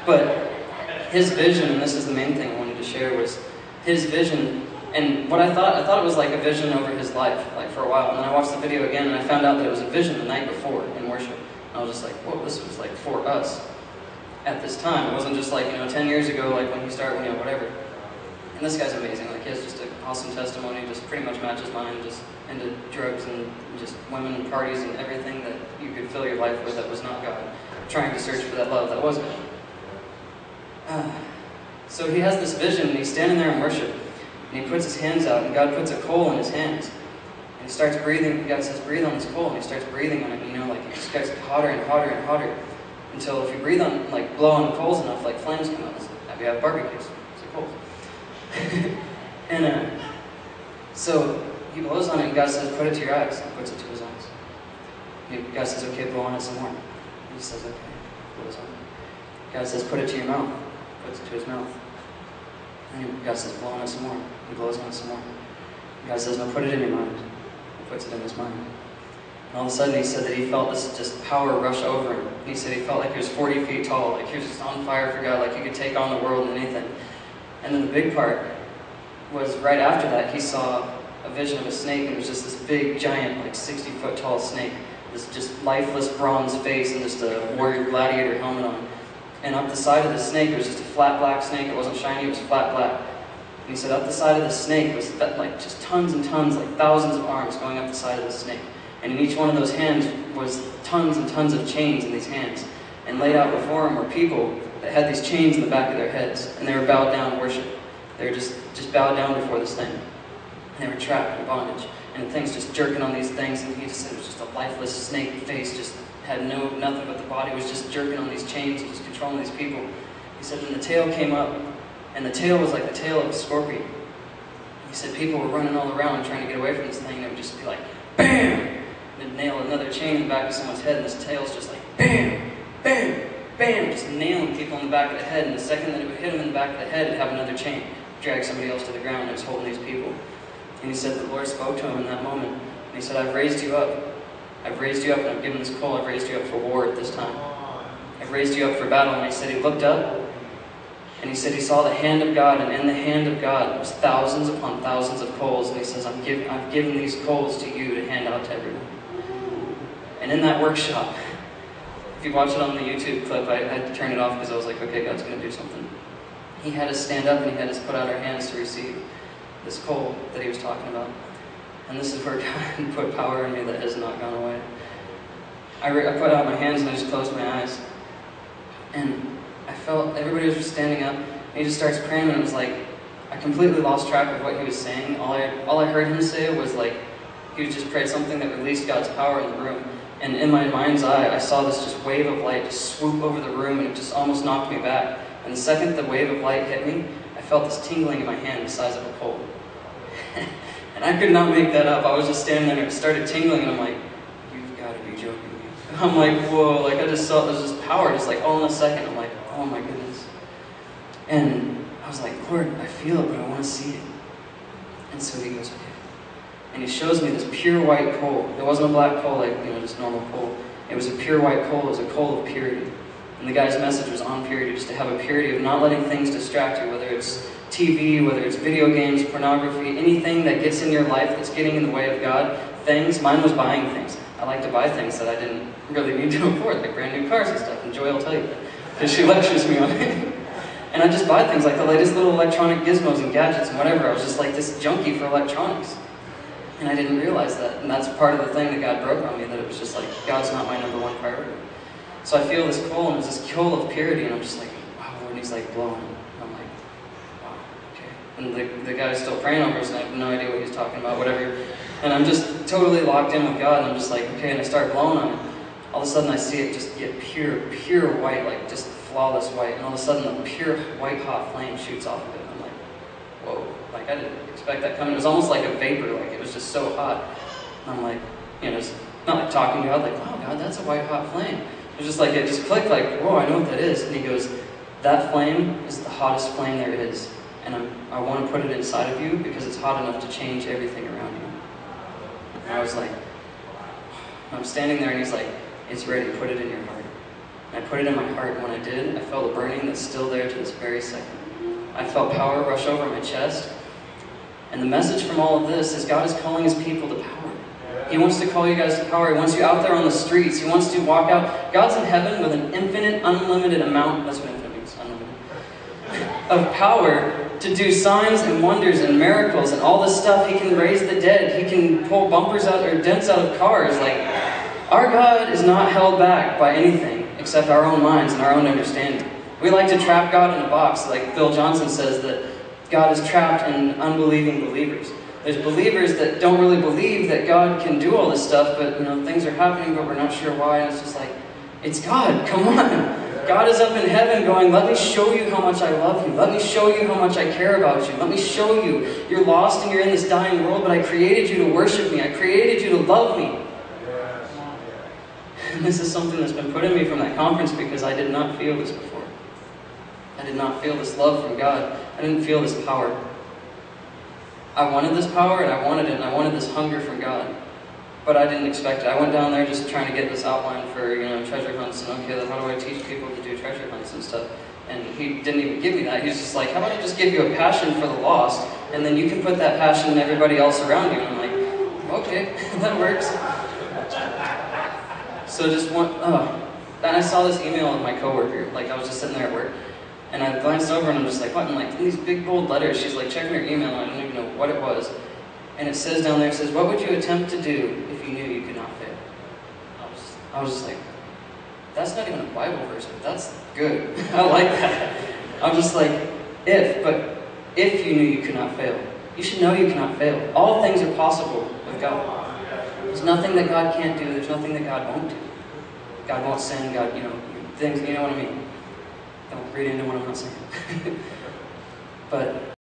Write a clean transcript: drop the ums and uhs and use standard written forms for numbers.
But his vision, and this is the main thing I wanted to share, was his vision. And what I thought it was like a vision over his life, like for a while. And then I watched the video again, and I found out that it was a vision the night before in worship. And I was just like, whoa, this was like for us at this time. It wasn't just like, 10 years ago, like when he started, whatever. And this guy's amazing. Like, he has just an awesome testimony, just pretty much matches mine, just into drugs and just women and parties and everything that you could fill your life with that was not God. Trying to search for that love that was God. So he has this vision, and he's standing there in worship. And he puts his hands out, and God puts a coal in his hands. And he starts breathing. God says, breathe on this coal. And he starts breathing on it. And, like, it just gets hotter and hotter and hotter. Until if you breathe on, like, blow on the coals enough, like, flames come out. We have barbecues. It's a coals. And so he blows on it, and God says, put it to your eyes. And puts it to his eyes. And God says, okay, blow on it some more. And he says, okay, blows on it. God says, put it to your mouth. Puts it to his mouth. And God says, blow on it some more. He blows on it some more. And God says, no, put it in your mind. He puts it in his mind. And all of a sudden he said that he felt this just power rush over him. And he said he felt like he was 40 feet tall, like he was just on fire for God, like he could take on the world and anything. And then the big part was right after that he saw a vision of a snake, and it was just this big, giant, like 60-foot tall snake. This just lifeless bronze face and just a warrior gladiator helmet on. And up the side of the snake, it was just a flat black snake. It wasn't shiny, it was flat black. And he said up the side of the snake was like just tons and tons, like thousands of arms going up the side of the snake. And in each one of those hands was tons and tons of chains in these hands. And laid out before him were people that had these chains in the back of their heads. And they were bowed down in worship. They were just bowed down before this thing. And they were trapped in bondage. And the thing's just jerking on these things. And he just said it was just a lifeless snake face, just had nothing but the body, was just jerking on these chains and just controlling these people. He said then the tail came up, and the tail was like the tail of a scorpion. He said people were running all around trying to get away from this thing, and it would just be like, BAM! And it'd nail another chain in the back of someone's head, and this tail's just like, BAM! BAM! BAM! Just nailing people in the back of the head, and the second that it would hit them in the back of the head, it'd have another chain, drag somebody else to the ground, and it was holding these people. And he said the Lord spoke to him in that moment, and he said, I've raised you up. I've raised you up, and I've given this coal. I've raised you up for war at this time. I've raised you up for battle. And he said he looked up, and he said he saw the hand of God, and in the hand of God was thousands upon thousands of coals. And he says, I've given these coals to you to hand out to everyone. And in that workshop, if you watch it on the YouTube clip, I had to turn it off because I was like, okay, God's going to do something. He had us stand up, and he had us put out our hands to receive this coal that he was talking about. And this is where God put power in me that has not gone away. I put out my hands and I just closed my eyes. And I felt everybody was just standing up. And he just starts praying, and it was like, I completely lost track of what he was saying. All I heard him say was like, he was just prayed something that released God's power in the room. And in my mind's eye, I saw this just wave of light just swoop over the room, and it just almost knocked me back. And the second the wave of light hit me, I felt this tingling in my hand the size of a coal. And I could not make that up. I was just standing there and it started tingling, and I'm like, you've got to be joking me. I'm like, whoa, like I just saw there's this power just like all in a second. I'm like, oh my goodness. And I was like, Lord, I feel it, but I want to see it. And so he goes, okay. And he shows me this pure white coal. It wasn't a black coal like, just normal coal. It was a pure white coal. It was a coal of purity. And the guy's message was on purity, just to have a purity of not letting things distract you, whether it's TV, whether it's video games, pornography, anything that gets in your life that's getting in the way of God. Mine was buying things. I like to buy things that I didn't really need to afford, like brand new cars and stuff, and Joy will tell you that, because she lectures me on it. And I just buy things like the latest little electronic gizmos and gadgets and whatever. I was just like this junkie for electronics. And I didn't realize that, and that's part of the thing that God broke on me, that it was just like, God's not my number one priority. So I feel this coal, and it's this coal of purity, and I'm just like, wow, Lord, and he's like blowing. And the guy's still praying over us, and I have no idea what he's talking about, whatever. And I'm just totally locked in with God, and I'm just like, okay, and I start blowing on it. All of a sudden I see it just get pure white, like just flawless white. And all of a sudden the pure white hot flame shoots off of it. And I'm like, whoa, like I didn't expect that coming. It was almost like a vapor, like it was just so hot. And I'm like, it's not like talking to God, like, wow, God, that's a white hot flame. It was just like, it just clicked like, whoa, I know what that is. And he goes, that flame is the hottest flame there is. And I want to put it inside of you because it's hot enough to change everything around you. And I was like, I'm standing there, and he's like, it's ready, put it in your heart. And I put it in my heart, and when I did, I felt a burning that's still there to this very second. I felt power rush over my chest. And the message from all of this is God is calling His people to power. He wants to call you guys to power. He wants you out there on the streets. He wants to walk out. God's in heaven with an infinite, unlimited amount, that's what infinite means, unlimited, of power to do signs and wonders and miracles and all this stuff. He can raise the dead. He can pull bumpers out or dents out of cars. Like, our God is not held back by anything except our own minds and our own understanding. We like to trap God in a box. Like Bill Johnson says that God is trapped in unbelieving believers. There's believers that don't really believe that God can do all this stuff, but things are happening, but we're not sure why. And it's just like, it's God, come on. God is up in heaven going, let me show you how much I love you. Let me show you how much I care about you. Let me show you you're lost and you're in this dying world, but I created you to worship me. I created you to love me. And this is something that's been put in me from that conference because I did not feel this before. I did not feel this love from God. I didn't feel this power. I wanted this power, and I wanted it, and I wanted this hunger from God. But I didn't expect it. I went down there just trying to get this outline for, treasure hunts, and okay, how do I teach people to do treasure hunts and stuff? And he didn't even give me that. He was just like, how about I just give you a passion for the lost, and then you can put that passion in everybody else around you. And I'm like, okay, that works. So just and I saw this email of my coworker. Like, I was just sitting there at work, and I glanced over and I'm just like, what? And like, in these big bold letters, she's like, checking her email, and I don't even know what it was. And it says down there, it says, what would you attempt to do if you knew you could not fail? I was just like, that's not even a Bible verse, but that's good. I like that. I'm just like, but if you knew you could not fail, you should know you cannot fail. All things are possible with God. There's nothing that God can't do. There's nothing that God won't do. God won't sin. God, things, you know what I mean? Don't read into what I'm not saying. But